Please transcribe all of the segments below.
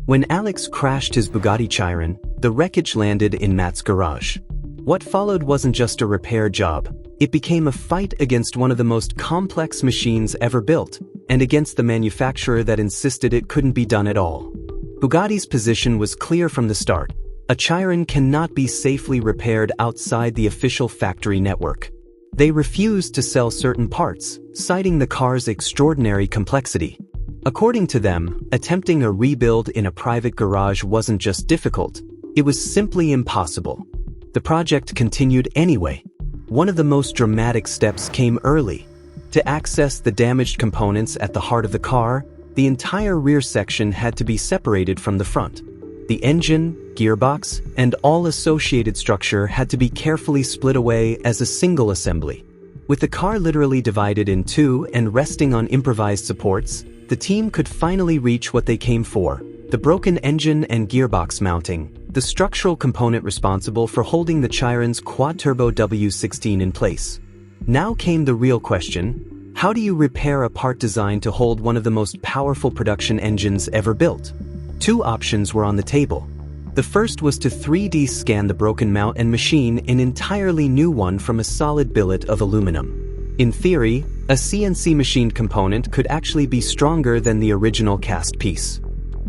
When Alex crashed his Bugatti Chiron, the wreckage landed in Matt's garage. What followed wasn't just a repair job. It became a fight against one of the most complex machines ever built, and against the manufacturer that insisted it couldn't be done at all. Bugatti's position was clear from the start. A Chiron cannot be safely repaired outside the official factory network. They refused to sell certain parts, citing the car's extraordinary complexity. According to them, attempting a rebuild in a private garage wasn't just difficult, it was simply impossible. The project continued anyway. One of the most dramatic steps came early. To access the damaged components at the heart of the car, the entire rear section had to be separated from the front. The engine, gearbox, and all associated structure had to be carefully split away as a single assembly. With the car literally divided in two and resting on improvised supports, the team could finally reach what they came for: the broken engine and gearbox mounting, the structural component responsible for holding the Chiron's quad-turbo W16 in place. Now came the real question: how do you repair a part designed to hold one of the most powerful production engines ever built? Two options were on the table. The first was to 3D scan the broken mount and machine an entirely new one from a solid billet of aluminum. In theory, a CNC machined component could actually be stronger than the original cast piece.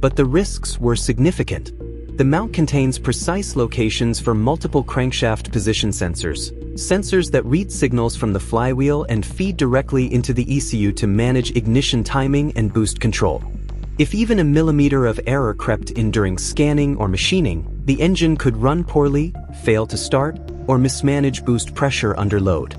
But the risks were significant. The mount contains precise locations for multiple crankshaft position sensors that read signals from the flywheel and feed directly into the ECU to manage ignition timing and boost control. If even a millimeter of error crept in during scanning or machining, the engine could run poorly, fail to start, or mismanage boost pressure under load.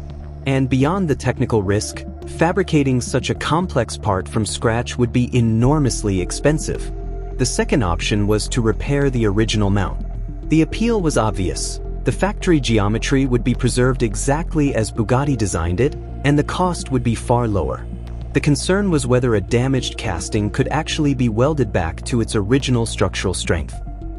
And beyond the technical risk, fabricating such a complex part from scratch would be enormously expensive. The second option was to repair the original mount. The appeal was obvious. The factory geometry would be preserved exactly as Bugatti designed it, and the cost would be far lower. The concern was whether a damaged casting could actually be welded back to its original structural strength.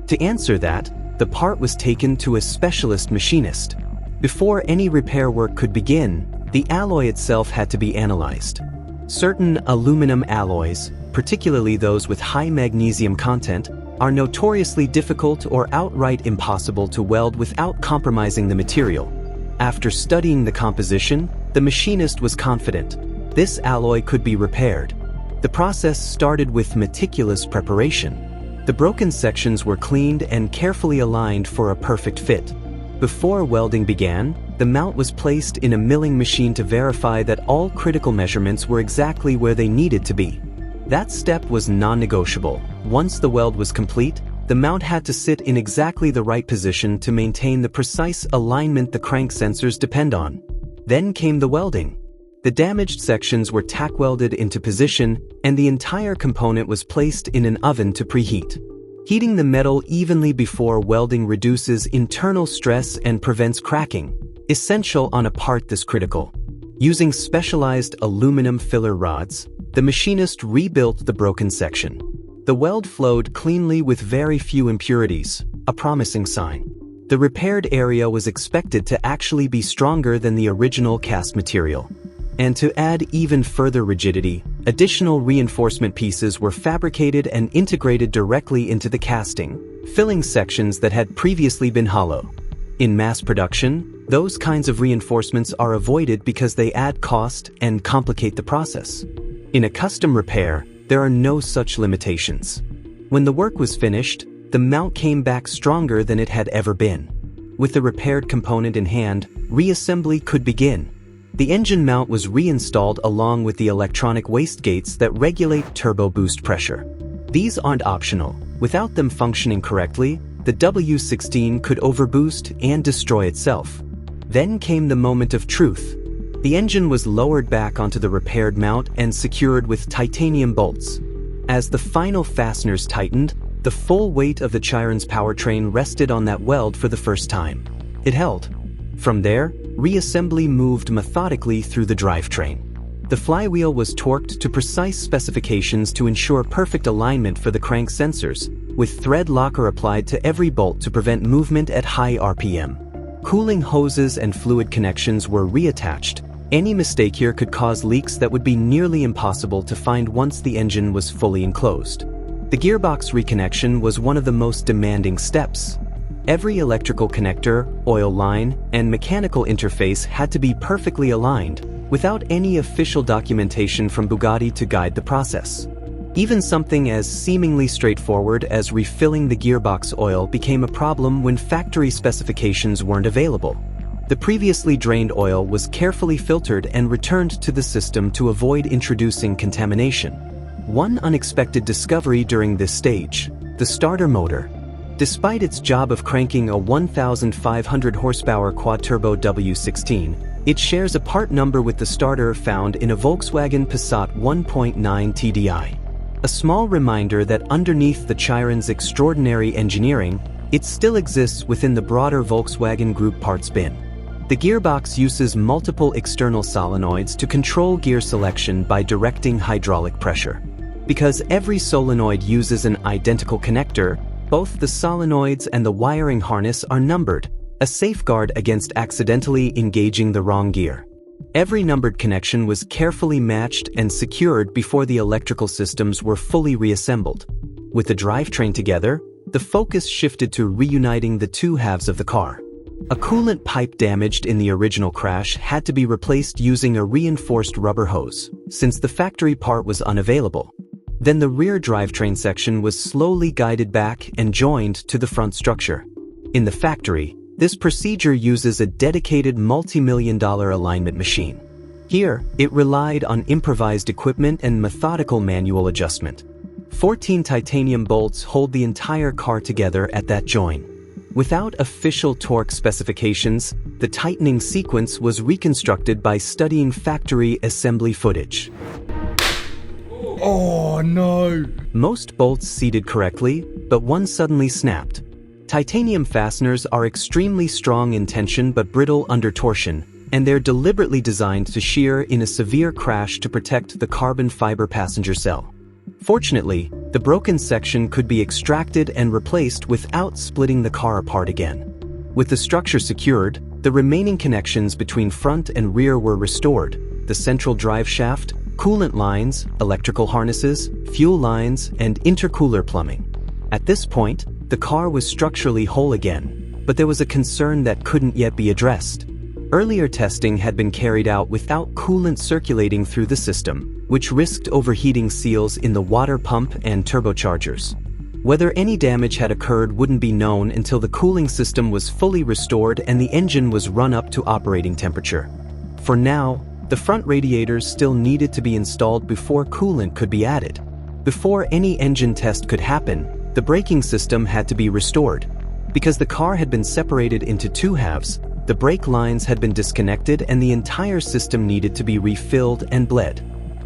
To answer that, the part was taken to a specialist machinist. Before any repair work could begin, the alloy itself had to be analyzed. Certain aluminum alloys, particularly those with high magnesium content, are notoriously difficult or outright impossible to weld without compromising the material. After studying the composition, the machinist was confident. This alloy could be repaired. The process started with meticulous preparation. The broken sections were cleaned and carefully aligned for a perfect fit. Before welding began, the mount was placed in a milling machine to verify that all critical measurements were exactly where they needed to be. That step was non-negotiable. Once the weld was complete, the mount had to sit in exactly the right position to maintain the precise alignment the crank sensors depend on. Then came the welding. The damaged sections were tack welded into position, and the entire component was placed in an oven to preheat. Heating the metal evenly before welding reduces internal stress and prevents cracking, essential on a part this critical. Using specialized aluminum filler rods, the machinist rebuilt the broken section. The weld flowed cleanly with very few impurities, a promising sign. The repaired area was expected to actually be stronger than the original cast material. And to add even further rigidity, additional reinforcement pieces were fabricated and integrated directly into the casting, filling sections that had previously been hollow. In mass production, those kinds of reinforcements are avoided because they add cost and complicate the process. In a custom repair, there are no such limitations. When the work was finished, the mount came back stronger than it had ever been. With the repaired component in hand, reassembly could begin. The engine mount was reinstalled along with the electronic wastegates that regulate turbo boost pressure. These aren't optional. Without them functioning correctly, the W16 could overboost and destroy itself. Then came the moment of truth. The engine was lowered back onto the repaired mount and secured with titanium bolts. As the final fasteners tightened, the full weight of the Chiron's powertrain rested on that weld for the first time. It held. From there, reassembly moved methodically through the drivetrain. The flywheel was torqued to precise specifications to ensure perfect alignment for the crank sensors, with thread locker applied to every bolt to prevent movement at high RPM. Cooling hoses and fluid connections were reattached. Any mistake here could cause leaks that would be nearly impossible to find once the engine was fully enclosed. The gearbox reconnection was one of the most demanding steps. Every electrical connector, oil line, and mechanical interface had to be perfectly aligned, without any official documentation from Bugatti to guide the process. Even something as seemingly straightforward as refilling the gearbox oil became a problem when factory specifications weren't available. The previously drained oil was carefully filtered and returned to the system to avoid introducing contamination. One unexpected discovery during this stage: the starter motor. Despite its job of cranking a 1,500 horsepower quad-turbo W16, it shares a part number with the starter found in a Volkswagen Passat 1.9 TDI. A small reminder that underneath the Chiron's extraordinary engineering, it still exists within the broader Volkswagen Group parts bin. The gearbox uses multiple external solenoids to control gear selection by directing hydraulic pressure. Because every solenoid uses an identical connector, both the solenoids and the wiring harness are numbered, a safeguard against accidentally engaging the wrong gear. Every numbered connection was carefully matched and secured before the electrical systems were fully reassembled. With the drivetrain together, the focus shifted to reuniting the two halves of the car. A coolant pipe damaged in the original crash had to be replaced using a reinforced rubber hose, since the factory part was unavailable. Then the rear drivetrain section was slowly guided back and joined to the front structure. In the factory, this procedure uses a dedicated multi-million-dollar alignment machine. Here, it relied on improvised equipment and methodical manual adjustment. 14 titanium bolts hold the entire car together at that join. Without official torque specifications, the tightening sequence was reconstructed by studying factory assembly footage. Oh no! Most bolts seated correctly, but one suddenly snapped. Titanium fasteners are extremely strong in tension but brittle under torsion, and they're deliberately designed to shear in a severe crash to protect the carbon fiber passenger cell. Fortunately, the broken section could be extracted and replaced without splitting the car apart again. With the structure secured, the remaining connections between front and rear were restored: the central drive shaft, coolant lines, electrical harnesses, fuel lines, and intercooler plumbing. At this point, the car was structurally whole again, but there was a concern that couldn't yet be addressed. Earlier testing had been carried out without coolant circulating through the system, which risked overheating seals in the water pump and turbochargers. Whether any damage had occurred wouldn't be known until the cooling system was fully restored and the engine was run up to operating temperature. For now, the front radiators still needed to be installed before coolant could be added. Before any engine test could happen, the braking system had to be restored. Because the car had been separated into two halves, the brake lines had been disconnected and the entire system needed to be refilled and bled.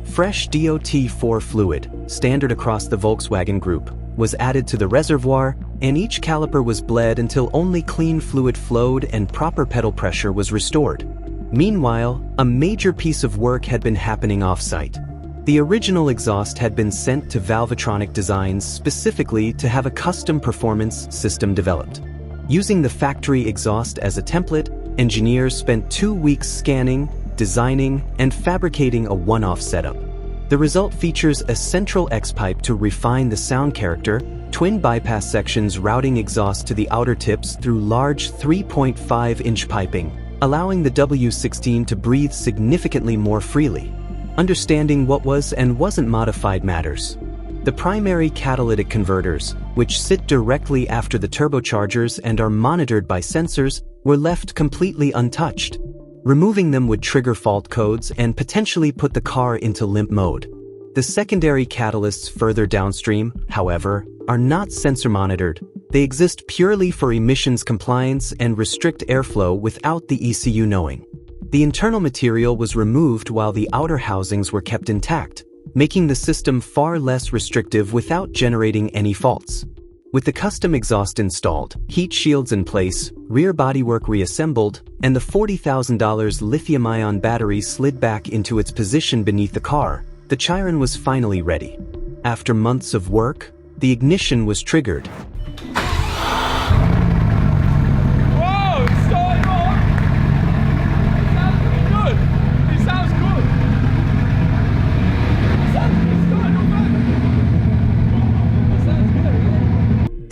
Fresh DOT4 fluid, standard across the Volkswagen Group, was added to the reservoir, and each caliper was bled until only clean fluid flowed and proper pedal pressure was restored. Meanwhile, a major piece of work had been happening off-site. The original exhaust had been sent to Valvetronic Designs specifically to have a custom performance system developed. Using the factory exhaust as a template, engineers spent 2 weeks scanning, designing, and fabricating a one-off setup. The result features a central X-pipe to refine the sound character, twin bypass sections routing exhaust to the outer tips through large 3.5-inch piping, allowing the W16 to breathe significantly more freely. Understanding what was and wasn't modified matters. The primary catalytic converters, which sit directly after the turbochargers and are monitored by sensors, were left completely untouched. Removing them would trigger fault codes and potentially put the car into limp mode. The secondary catalysts further downstream, however, are not sensor monitored. They exist purely for emissions compliance and restrict airflow without the ECU knowing. The internal material was removed while the outer housings were kept intact, making the system far less restrictive without generating any faults. With the custom exhaust installed, heat shields in place, rear bodywork reassembled, and the $40,000 lithium-ion battery slid back into its position beneath the car, the Chiron was finally ready. After months of work, the ignition was triggered.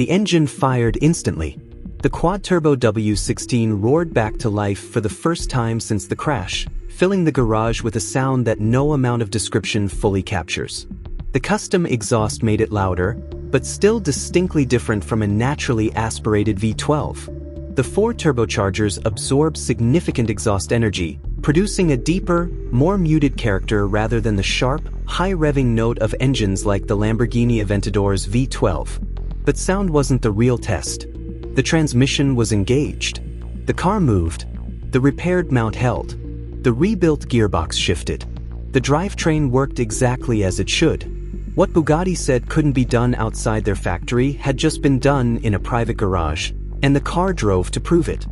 The engine fired instantly. The quad-turbo W16 roared back to life for the first time since the crash, filling the garage with a sound that no amount of description fully captures. The custom exhaust made it louder, but still distinctly different from a naturally aspirated V12. The four turbochargers absorbed significant exhaust energy, producing a deeper, more muted character rather than the sharp, high-revving note of engines like the Lamborghini Aventador's V12. But sound wasn't the real test. The transmission was engaged. The car moved. The repaired mount held. The rebuilt gearbox shifted. The drivetrain worked exactly as it should. What Bugatti said couldn't be done outside their factory had just been done in a private garage, and the car drove to prove it.